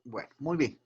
Bueno, muy bien.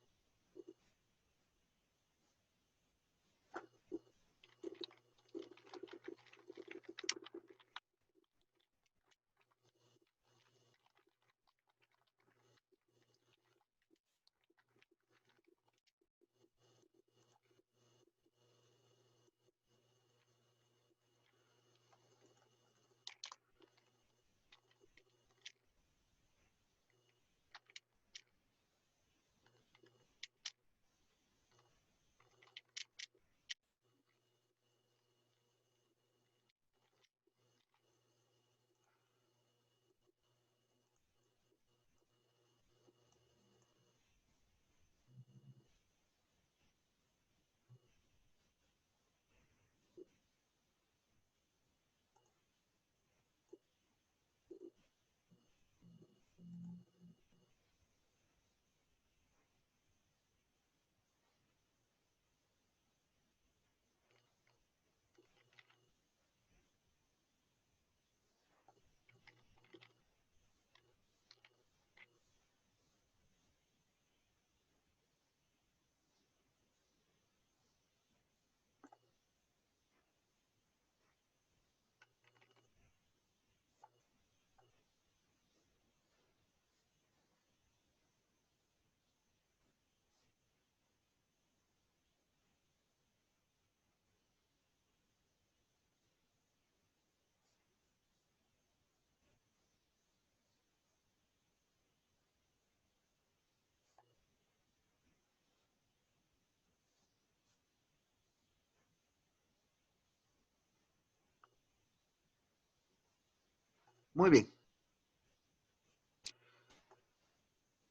Muy bien.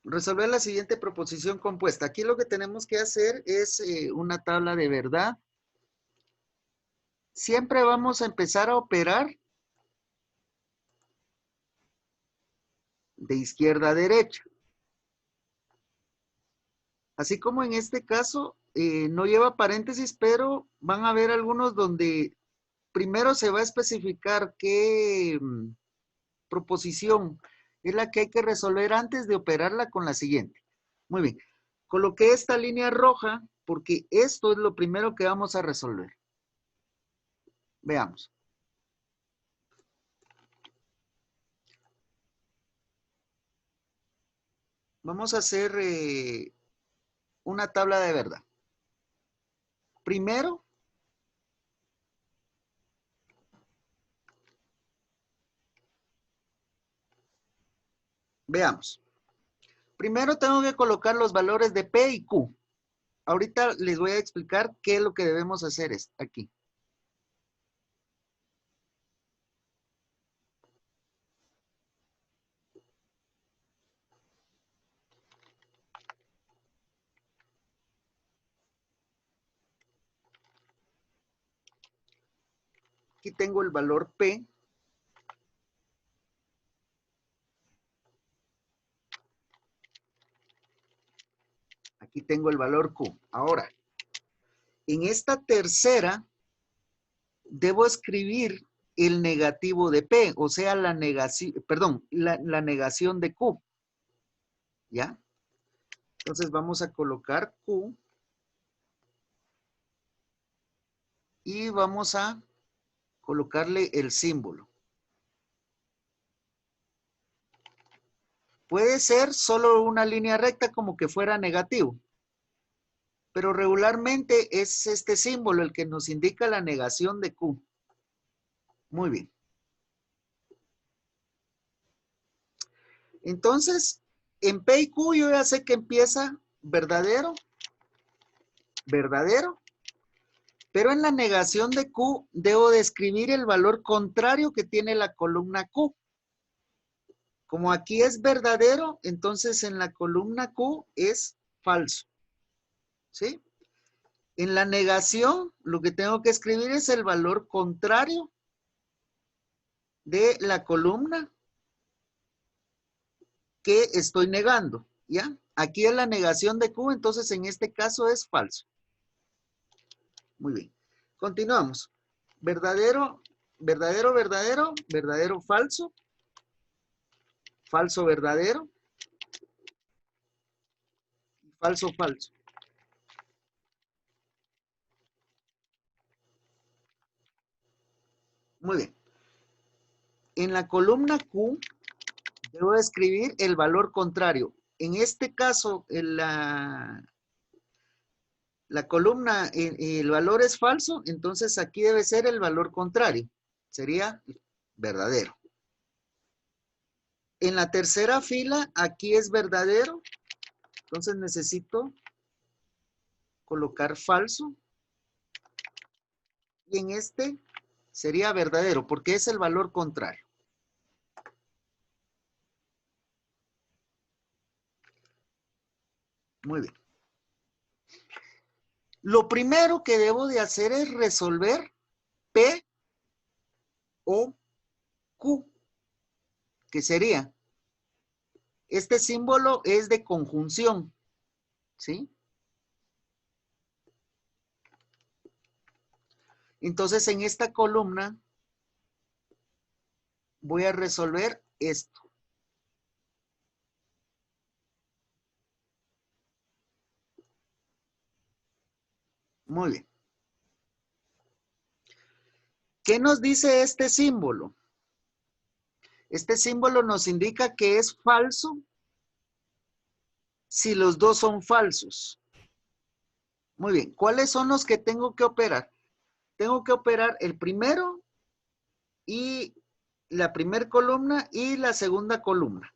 Resolver la siguiente proposición compuesta. Aquí lo que tenemos que hacer es una tabla de verdad. Siempre vamos a empezar a operar de izquierda a derecha. Así como en este caso no lleva paréntesis, pero van a haber algunos donde primero se va a especificar qué proposición es la que hay que resolver antes de operarla con la siguiente. Muy bien. Coloqué esta línea roja porque esto es lo primero que vamos a resolver. Veamos. Vamos a hacer una tabla de verdad. Primero, veamos. Primero tengo que colocar los valores de P y Q. Ahorita les voy a explicar qué es lo que debemos hacer aquí. Aquí tengo el valor P. Aquí tengo el valor Q. Ahora, en esta tercera, debo escribir el negativo de P, o sea, la negación, perdón, la negación de Q. ¿Ya? Entonces vamos a colocar Q y vamos a colocarle el símbolo. Puede ser solo una línea recta como que fuera negativo, pero regularmente es este símbolo el que nos indica la negación de Q. Muy bien. Entonces, en P y Q yo ya sé que empieza verdadero, verdadero, pero en la negación de Q debo de escribir el valor contrario que tiene la columna Q. Como aquí es verdadero, entonces en la columna Q es falso. ¿Sí? En la negación, lo que tengo que escribir es el valor contrario de la columna que estoy negando. ¿Ya? Aquí es la negación de Q, entonces en este caso es falso. Muy bien. Continuamos. Verdadero, verdadero, verdadero, verdadero, falso, falso, verdadero, Falso, falso. Muy bien. En la columna Q debo escribir el valor contrario. En este caso, la columna, el valor es falso, entonces aquí debe ser el valor contrario. Sería verdadero. En la tercera fila, aquí es verdadero, entonces necesito colocar falso. Y en este sería verdadero, porque es el valor contrario. Muy bien. Lo primero que debo de hacer es resolver P o Q, que sería, este símbolo es de conjunción, ¿sí? Entonces en esta columna voy a resolver esto. Muy bien. ¿Qué nos dice este símbolo? Este símbolo nos indica que es falso si los dos son falsos. Muy bien. ¿Cuáles son los que tengo que operar? Tengo que operar el primero y la primera columna y la segunda columna.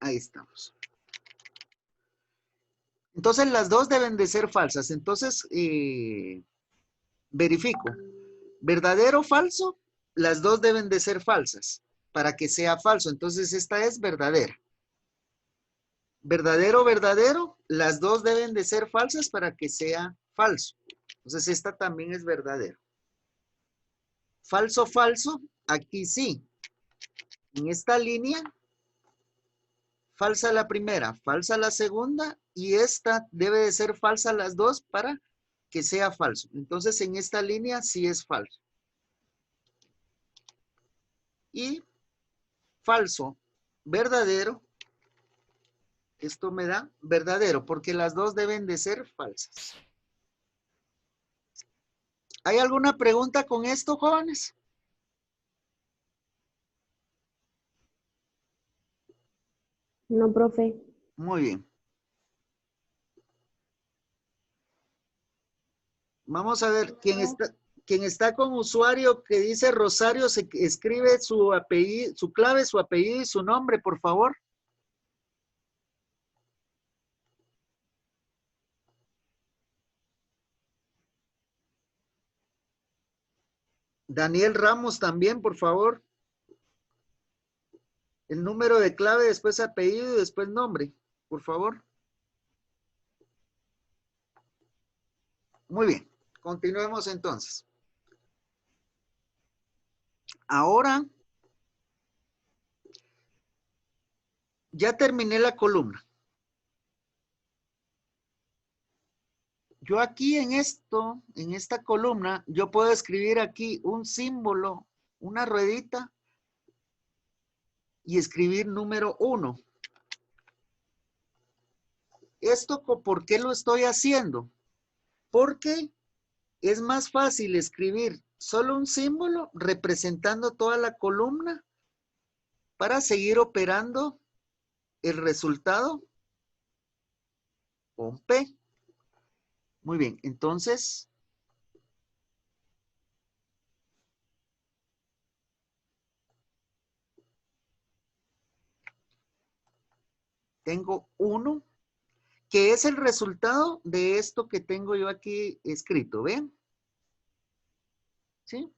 Ahí estamos. Entonces las dos deben de ser falsas. Entonces verifico. ¿Verdadero o falso? Las dos deben de ser falsas para que sea falso. Entonces esta es verdadera. ¿Verdadero o verdadero? Las dos deben de ser falsas para que sea falso. Entonces esta también es verdadero. Falso, falso. Aquí sí. En esta línea, falsa la primera, falsa la segunda y esta debe de ser falsa las dos para que sea falso. Entonces en esta línea sí es falso. Y falso, verdadero, esto me da verdadero porque las dos deben de ser falsas. ¿Hay alguna pregunta con esto, jóvenes? No, profe. Muy bien. Vamos a ver, quien está con usuario que dice Rosario, se escribe su apellido, su clave, su apellido y su nombre, por favor. Daniel Ramos también, por favor. El número de clave, después apellido y después nombre, por favor. Muy bien, continuemos entonces. Ahora ya terminé la columna. Yo aquí en esto, en esta columna, yo puedo escribir aquí un símbolo, una ruedita y escribir número 1. ¿Esto por qué lo estoy haciendo? Porque es más fácil escribir solo un símbolo representando toda la columna para seguir operando el resultado con P. Muy bien, entonces tengo 1, que es el resultado de esto que tengo yo aquí escrito, ¿ven? ¿Sí?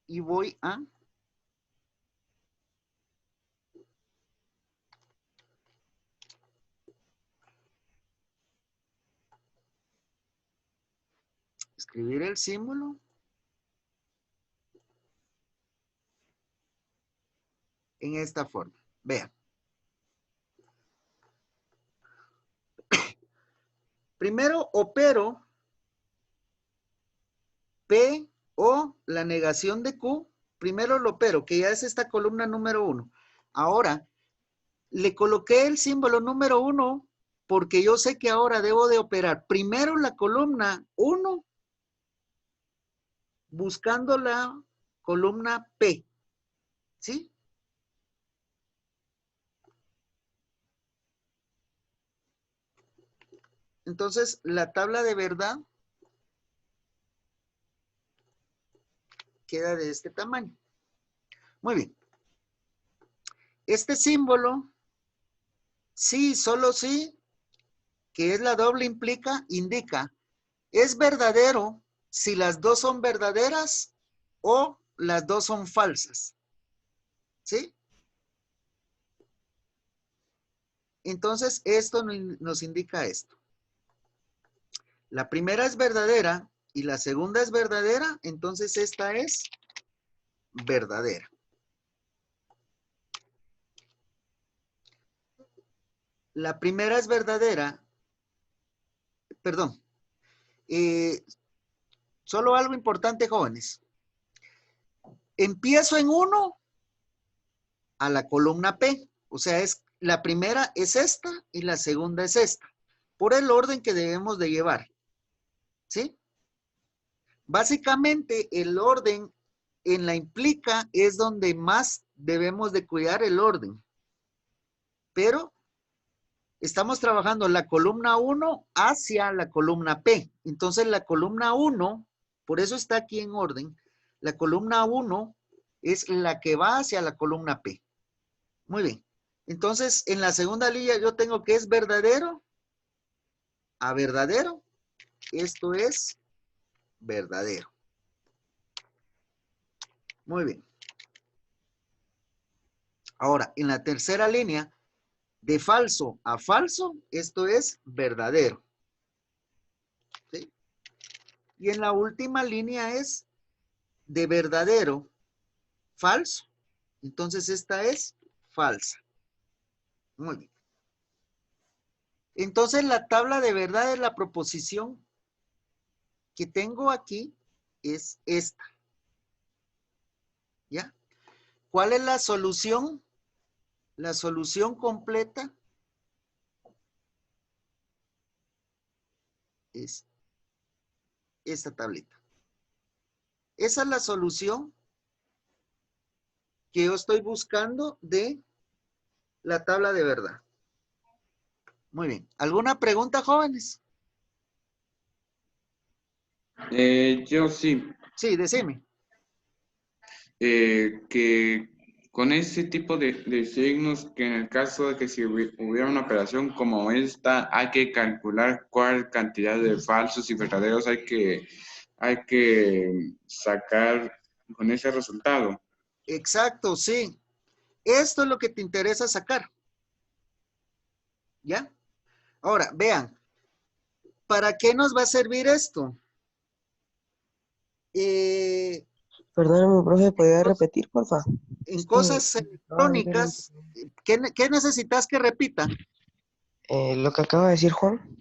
Y voy a escribir el símbolo en esta forma. Vean. Primero opero P o la negación de Q. Primero lo opero, que ya es esta columna número 1. Ahora, le coloqué el símbolo número 1 porque yo sé que ahora debo de operar primero la columna 1 buscando la columna P. ¿Sí? Entonces, la tabla de verdad queda de este tamaño. Muy bien. Este símbolo, sí, solo sí, que es la doble indica, es verdadero si las dos son verdaderas o las dos son falsas. ¿Sí? Entonces, esto nos indica esto. La primera es verdadera y la segunda es verdadera, entonces esta es verdadera. La primera es verdadera, perdón, solo algo importante, jóvenes. Empiezo en 1 a la columna P, o sea, la primera es esta y la segunda es esta, por el orden que debemos de llevar, ¿sí? Básicamente, el orden en la implica es donde más debemos de cuidar el orden, pero estamos trabajando la columna 1 hacia la columna P. Entonces la columna 1, por eso está aquí en orden, la columna 1 es la que va hacia la columna P. Muy bien. Entonces en la segunda línea yo tengo que es verdadero a verdadero. Esto es verdadero. Muy bien. Ahora, en la tercera línea, de falso a falso, esto es verdadero. ¿Sí? Y en la última línea es de verdadero, falso. Entonces esta es falsa. Muy bien. Entonces la tabla de verdad de la proposición que tengo aquí es esta. ¿Ya? ¿Cuál es la solución? La solución completa es esta tablita. Esa es la solución que yo estoy buscando de la tabla de verdad. Muy bien. ¿Alguna pregunta, jóvenes? Yo sí, Sí, decime. que con ese tipo de signos, que en el caso de que si hubiera una operación como esta, hay que calcular cuál cantidad de falsos y verdaderos hay que sacar con ese resultado. Exacto, sí. Esto es lo que te interesa sacar. ¿Ya? Ahora, vean, ¿para qué nos va a servir esto? Perdóname, profe, ¿podría repetir, porfa? En Es que cosas acaba de ver electrónicas, ¿qué necesitas que repita? lo que acaba de decir Juan.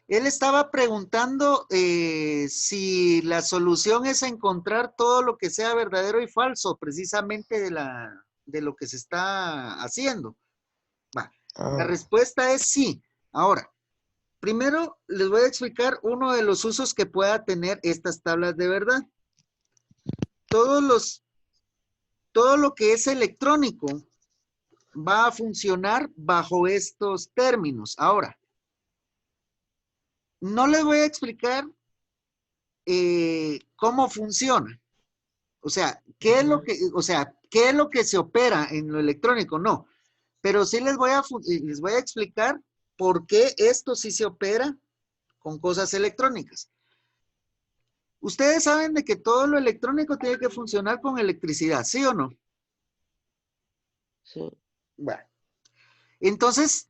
Él estaba preguntando si la solución es encontrar todo lo que sea verdadero y falso, precisamente de lo que se está haciendo. Va. La Ah, respuesta es sí. Ahora, primero les voy a explicar uno de los usos que pueda tener estas tablas de verdad. Todo lo que es electrónico va a funcionar bajo estos términos. Ahora, no les voy a explicar cómo funciona. O sea, ¿qué es lo que se opera en lo electrónico? No, pero sí les voy a explicar por qué esto sí se opera con cosas electrónicas. Ustedes saben de que todo lo electrónico tiene que funcionar con electricidad, ¿sí o no? sí, Bueno, entonces,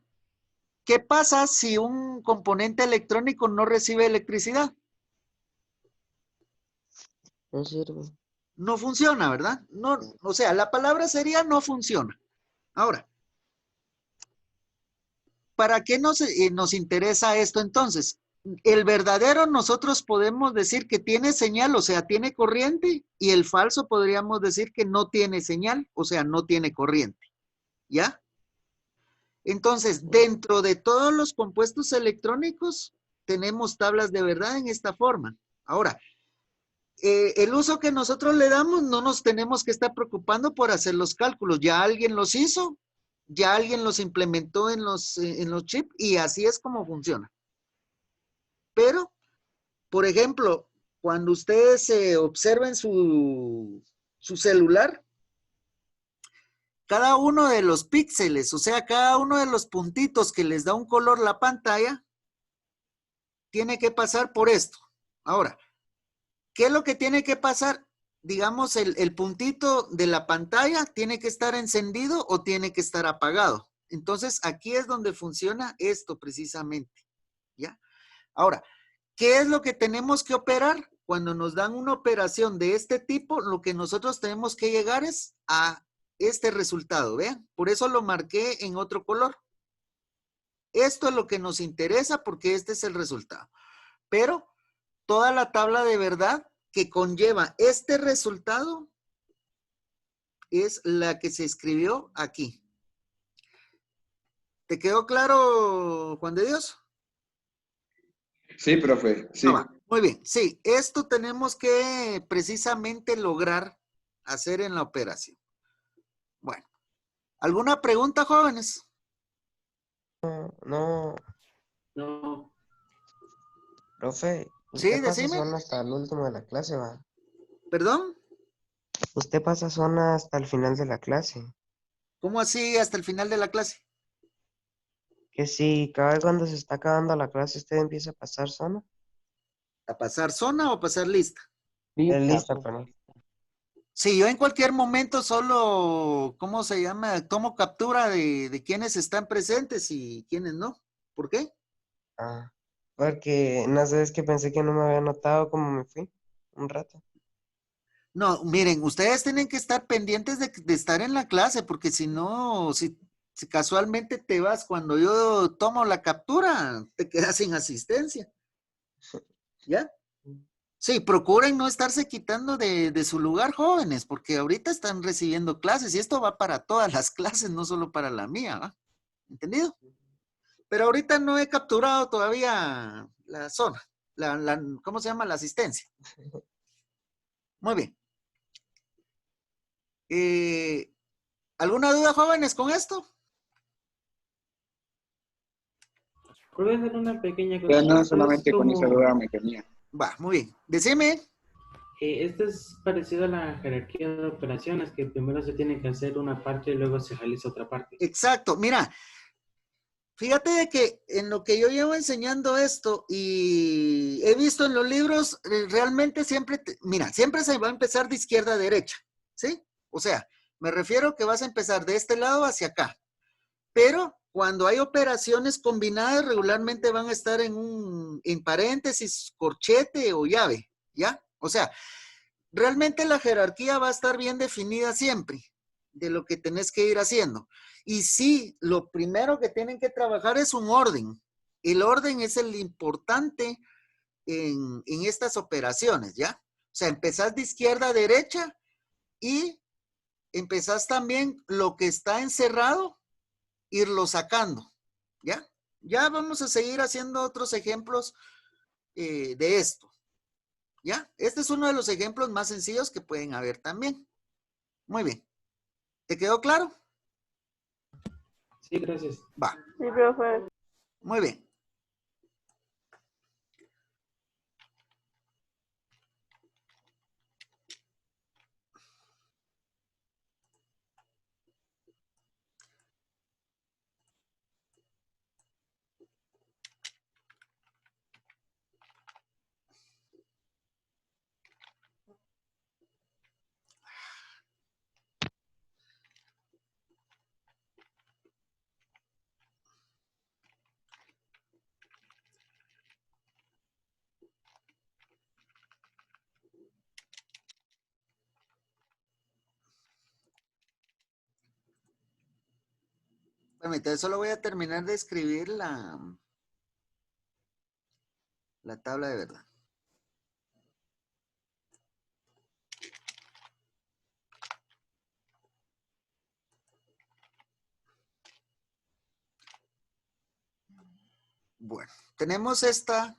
¿qué pasa si un componente electrónico no recibe electricidad? no sirve. No funciona, ¿verdad? No, o sea, la palabra sería no funciona. Ahora, ¿para qué nos interesa esto entonces? El verdadero nosotros podemos decir que tiene señal, o sea, tiene corriente, y el falso podríamos decir que no tiene señal, o sea, no tiene corriente. ¿Ya? Entonces, dentro de todos los compuestos electrónicos, tenemos tablas de verdad en esta forma. Ahora, el uso que nosotros le damos, no nos tenemos que estar preocupando por hacer los cálculos. Ya alguien los hizo, ya alguien los implementó en los chips y así es como funciona. Pero, por ejemplo, cuando ustedes observen su celular, cada uno de los píxeles, o sea, cada uno de los puntitos que les da un color la pantalla, tiene que pasar por esto. Ahora, ¿qué es lo que tiene que pasar? Digamos, el puntito de la pantalla tiene que estar encendido o tiene que estar apagado. Entonces, aquí es donde funciona esto precisamente, ¿ya? Ahora, ¿qué es lo que tenemos que operar? Cuando nos dan una operación de este tipo, lo que nosotros tenemos que llegar es a este resultado, ¿vean? Por eso lo marqué en otro color. Esto es lo que nos interesa porque este es el resultado. Pero toda la tabla de verdad que conlleva este resultado es la que se escribió aquí. ¿Te quedó claro, Juan de Dios? Sí, profe, sí. Ah, va. Muy bien, sí, esto tenemos que precisamente lograr hacer en la operación. Bueno, ¿alguna pregunta, jóvenes? No, No, profe, Sí, usted pasa decime. zona hasta el último de la clase, va. ¿Perdón? Usted pasa zona hasta el final de la clase. ¿Cómo así hasta el final de la clase? Que si cada vez cuando se está acabando la clase usted empieza a pasar zona. ¿A pasar zona o a pasar lista? Lista, perdón. Sí, yo en cualquier momento solo, ¿cómo se llama? Tomo captura de quienes están presentes y quienes no. ¿Por qué? Ah, porque no sé, es que pensé que no me había notado como me fui un rato. No, miren, ustedes tienen que estar pendientes de estar en la clase, porque si no, si casualmente te vas cuando yo tomo la captura, te quedas sin asistencia. ¿Ya? Sí, procuren no estarse quitando de su lugar, jóvenes, porque ahorita están recibiendo clases y esto va para todas las clases, no solo para la mía, ¿va? ¿Entendido? Pero ahorita no he capturado todavía la zona, ¿cómo se llama? La asistencia. Muy bien. ¿Alguna duda, jóvenes, con esto? voy a hacer una pequeña Ya consulta. no, Esto es solamente con esa como, duda me tenía. Va, muy bien. Decime. esto es parecido a la jerarquía de operaciones, que primero se tiene que hacer una parte y luego se realiza otra parte. Exacto. Mira, fíjate de que en lo que yo llevo enseñando esto y he visto en los libros, realmente siempre, mira, siempre se va a empezar de izquierda a derecha, ¿sí? O sea, me refiero que vas a empezar de este lado hacia acá. Pero cuando hay operaciones combinadas, regularmente van a estar en paréntesis, corchete o llave, ¿ya? O sea, realmente la jerarquía va a estar bien definida siempre de lo que tenés que ir haciendo. Y sí, lo primero que tienen que trabajar es un orden. El orden es el importante en estas operaciones, ¿ya? O sea, empezás de izquierda a derecha y empezás también lo que está encerrado, irlo sacando, ¿ya? Ya vamos a seguir haciendo otros ejemplos de esto, ¿ya? Este es uno de los ejemplos más sencillos que pueden haber también. Muy bien. ¿Te quedó claro? Sí, gracias. Va. Sí, profe. Muy bien. Permítame, solo voy a terminar de escribir la tabla de verdad. Bueno, tenemos esta.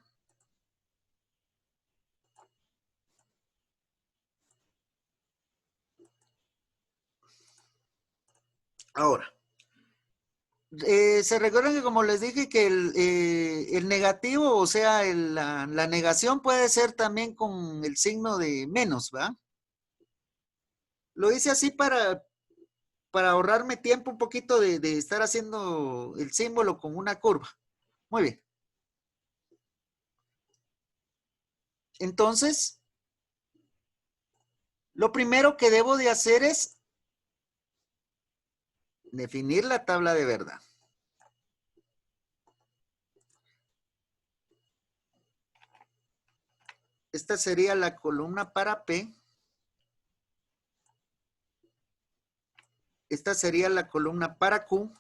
Ahora, se recuerdan que como les dije que el negativo, o sea, la negación puede ser también con el signo de menos, ¿verdad? Lo hice así para ahorrarme tiempo un poquito de estar haciendo el símbolo con una curva. Muy bien. Entonces, lo primero que debo de hacer es definir la tabla de verdad. Esta sería la columna para P. Esta sería la columna para Q.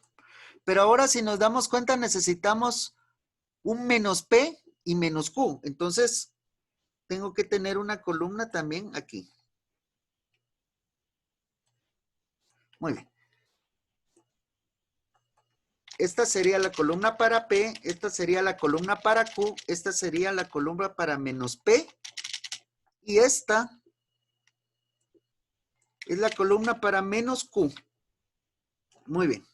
Pero ahora si nos damos cuenta necesitamos un menos P y menos Q. Entonces, tengo que tener una columna también aquí. Muy bien. Esta sería la columna para P, esta sería la columna para Q, esta sería la columna para menos P y esta es la columna para menos Q. Muy bien.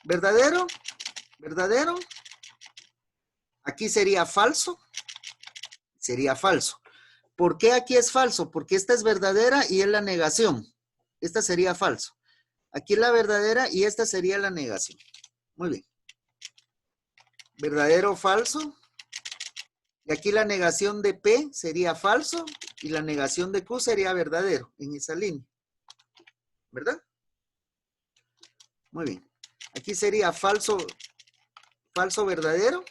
¿Verdadero? ¿Verdadero? Aquí sería falso. Sería falso. ¿Por qué aquí es falso? Porque esta es verdadera y es la negación. Esta sería falso. Aquí es la verdadera y esta sería la negación. Muy bien. ¿Verdadero o falso? Y aquí la negación de P sería falso y la negación de Q sería verdadero en esa línea. ¿Verdad? Muy bien. Aquí sería falso, falso, verdadero.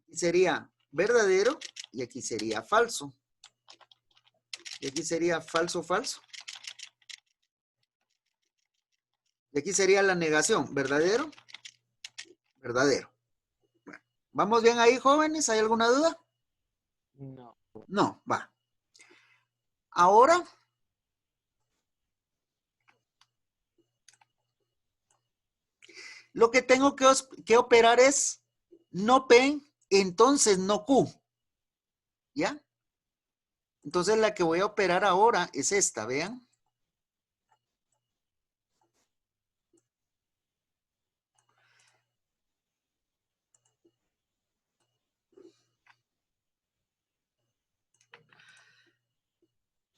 Aquí sería verdadero y aquí sería falso. Y aquí sería falso, falso. Y aquí sería la negación, verdadero, verdadero. Bueno, ¿vamos bien ahí, jóvenes? ¿Hay alguna duda? No. No, va. Ahora, lo que tengo que operar es no P, entonces no Q. ¿Ya? Entonces la que voy a operar ahora es esta, vean.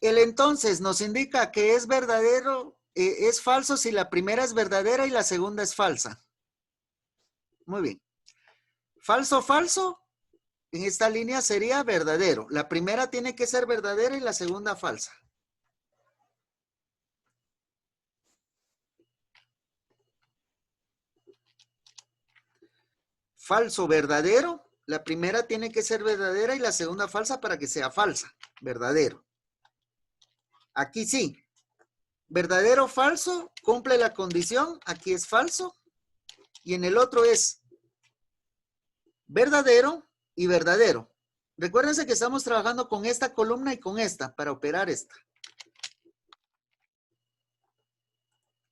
El entonces nos indica que es verdadero, es falso si la primera es verdadera y la segunda es falsa. Muy bien. Falso, falso, en esta línea sería verdadero. La primera tiene que ser verdadera y la segunda falsa. Falso, verdadero. La primera tiene que ser verdadera y la segunda falsa para que sea falsa. Verdadero. Aquí sí. Verdadero, falso, cumple la condición. Aquí es falso. Y en el otro es verdadero y verdadero. Recuérdense que estamos trabajando con esta columna y con esta para operar esta.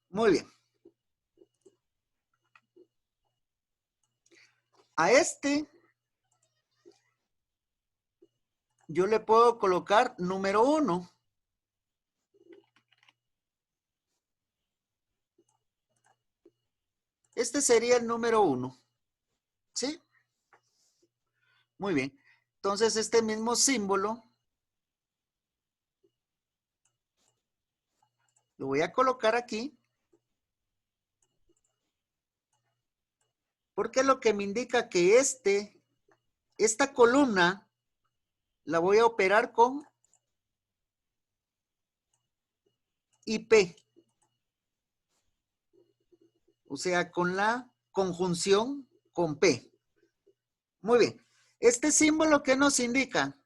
Muy bien. A este yo le puedo colocar número 1. Este sería el número 1. ¿Sí? Muy bien. Entonces este mismo símbolo lo voy a colocar aquí. Porque lo que me indica que esta columna la voy a operar con IP. O sea, con la conjunción con P. Muy bien. Este símbolo, ¿qué nos indica?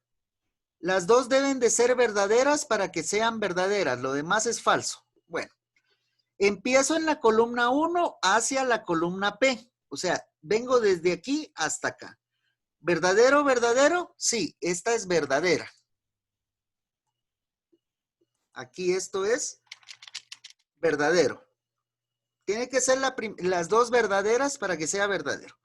Las dos deben de ser verdaderas para que sean verdaderas. Lo demás es falso. Bueno, empiezo en la columna 1 hacia la columna P. O sea, vengo desde aquí hasta acá. ¿Verdadero, verdadero? Sí, esta es verdadera. Aquí esto es verdadero. Tiene que ser las dos verdaderas para que sea verdadero.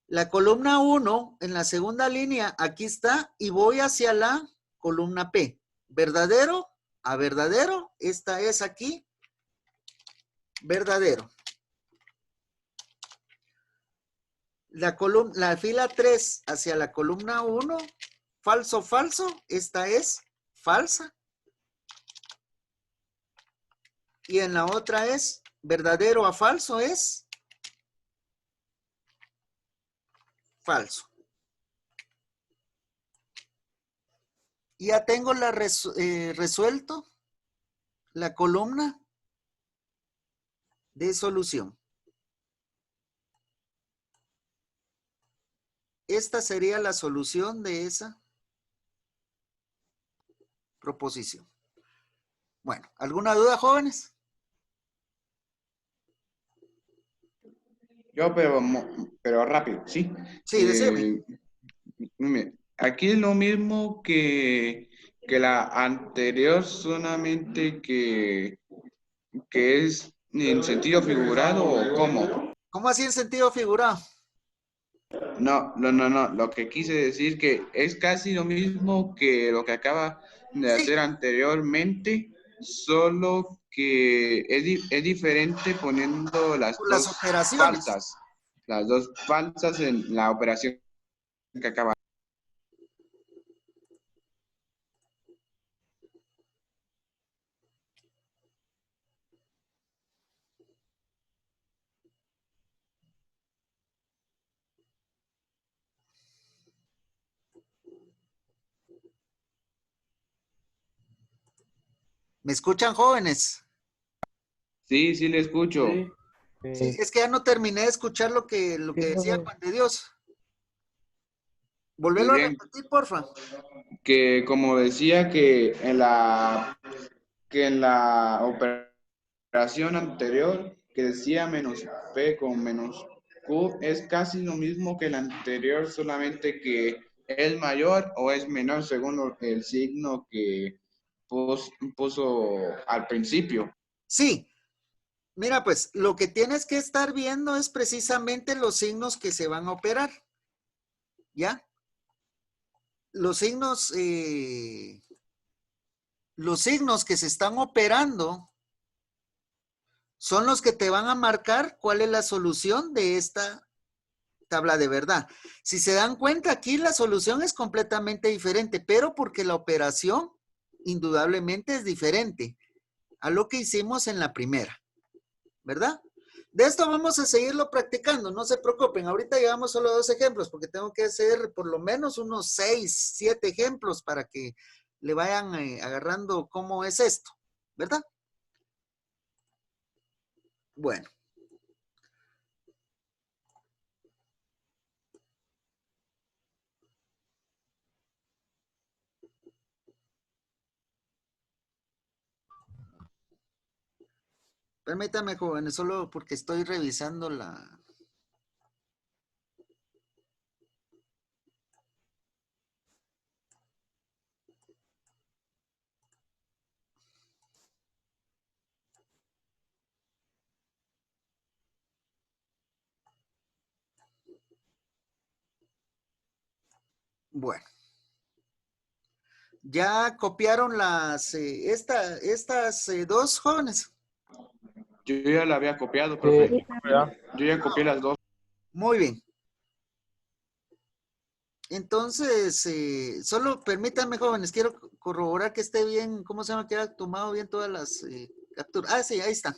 La columna 1 en la segunda línea, aquí está, y voy hacia la columna P. Verdadero a verdadero, esta es aquí, verdadero. La fila 3 hacia la columna 1, falso, falso, esta es falsa. Y en la otra es verdadero a falso, es falso. Ya tengo resuelto la columna de solución. Esta sería la solución de esa proposición. Bueno, ¿alguna duda, jóvenes? Yo, pero rápido, ¿sí? Sí, decime. Aquí es lo mismo que la anterior, solamente que es en sentido figurado, ¿o cómo? ¿Cómo así en sentido figurado? No. Lo que quise decir que es casi lo mismo que lo que acaba de Sí, hacer anteriormente, solo que es diferente poniendo las por las dos operaciones. falsas. Las dos falsas en la operación que acaba. ¿Me escuchan, jóvenes? Sí, sí le escucho. Sí. Sí, es que ya no terminé de escuchar lo que Sí, decía profe. Juan de Dios. Muy Volvelo a bien. repetir, porfa. Que como decía que en la operación anterior, que decía menos P con menos Q, es casi lo mismo que el anterior, solamente que es mayor o es menor según el signo que puso al principio. Sí, mira, pues lo que tienes que estar viendo es precisamente los signos que se van a operar. ¿Ya? Los signos que se están operando son los que te van a marcar cuál es la solución de esta tabla de verdad. Si se dan cuenta, aquí la solución es completamente diferente, pero porque la operación indudablemente es diferente a lo que hicimos en la primera, ¿verdad? De esto vamos a seguirlo practicando, no se preocupen. Ahorita llevamos solo 2 ejemplos porque tengo que hacer por lo menos unos 6, 7 ejemplos para que le vayan agarrando cómo es esto, ¿verdad? Bueno. Permítame, jóvenes, solo porque estoy revisando la... Bueno. ¿Ya copiaron estas 2 jóvenes? Yo ya la había copiado, profe. Sí, ya. Yo ya copié las dos. Muy bien. Entonces, solo permítanme, jóvenes, quiero corroborar que esté bien, ¿cómo se llama? Que haya tomado bien todas las capturas. Ah, sí, ahí está.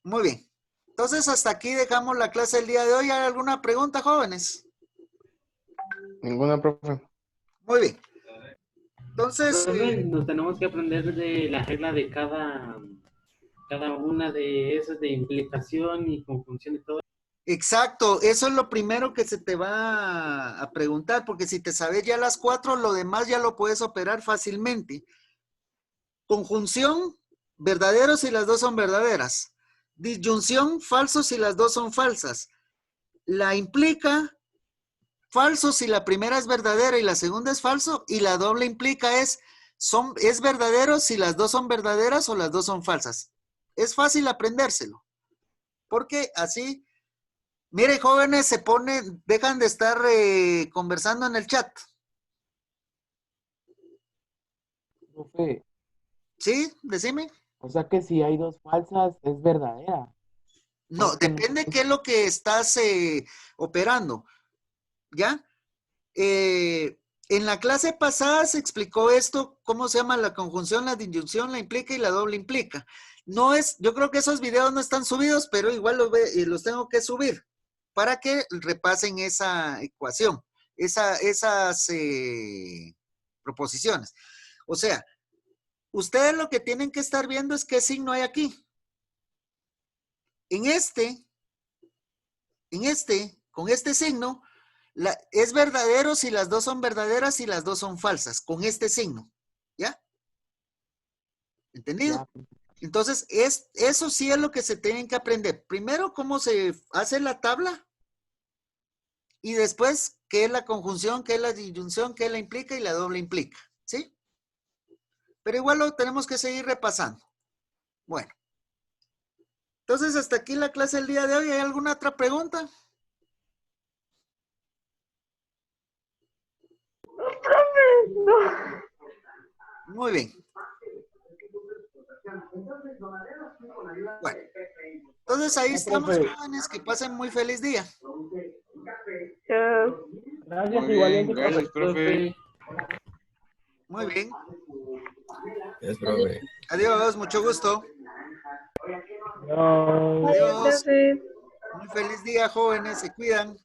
Muy bien. Entonces, hasta aquí dejamos la clase del día de hoy. ¿Hay alguna pregunta, jóvenes? Ninguna, profe. Muy bien. Entonces, Profe, nos tenemos que aprender de la regla de cada una de esas de implicación y conjunción y todo. Exacto, eso es lo primero que se te va a preguntar, porque si te sabes ya las 4, lo demás ya lo puedes operar fácilmente. Conjunción, verdaderos si las dos son verdaderas. Disyunción, falsos si las dos son falsas. La implica, falso si la primera es verdadera y la segunda es falso, y la doble implica es verdadero si las dos son verdaderas o las dos son falsas. Es fácil aprendérselo, porque así, mire, jóvenes, dejan de estar conversando en el chat. Profe, ¿Sí? Decime. o sea que si hay dos falsas, es verdadera. No, Porque depende qué es lo que estás operando. ¿Ya? En la clase pasada se explicó esto, cómo se llama la conjunción, la disyunción, la implica y la doble implica. No es, yo creo que esos videos no están subidos, pero igual los tengo que subir para que repasen esa ecuación, esas proposiciones. O sea, ustedes lo que tienen que estar viendo es qué signo hay aquí. Con este signo, es verdadero si las dos son verdaderas y las dos son falsas, con este signo. ¿Ya? ¿Entendido? ya, Entonces, eso sí es lo que se tienen que aprender. Primero, cómo se hace la tabla y después, qué es la conjunción, qué es la disyunción, qué la implica y la doble implica. ¿Sí? Pero igual lo tenemos que seguir repasando. Bueno. Entonces, hasta aquí la clase del día de hoy. ¿Hay alguna otra pregunta? Muy bien. Bueno, entonces ahí estamos, profe. jóvenes, que pasen muy feliz día. gracias, Muy igualmente, bien, gracias, profe. Muy bien. Es profe. Adiós, mucho gusto. No. Adiós. Muy feliz día, jóvenes, se cuidan.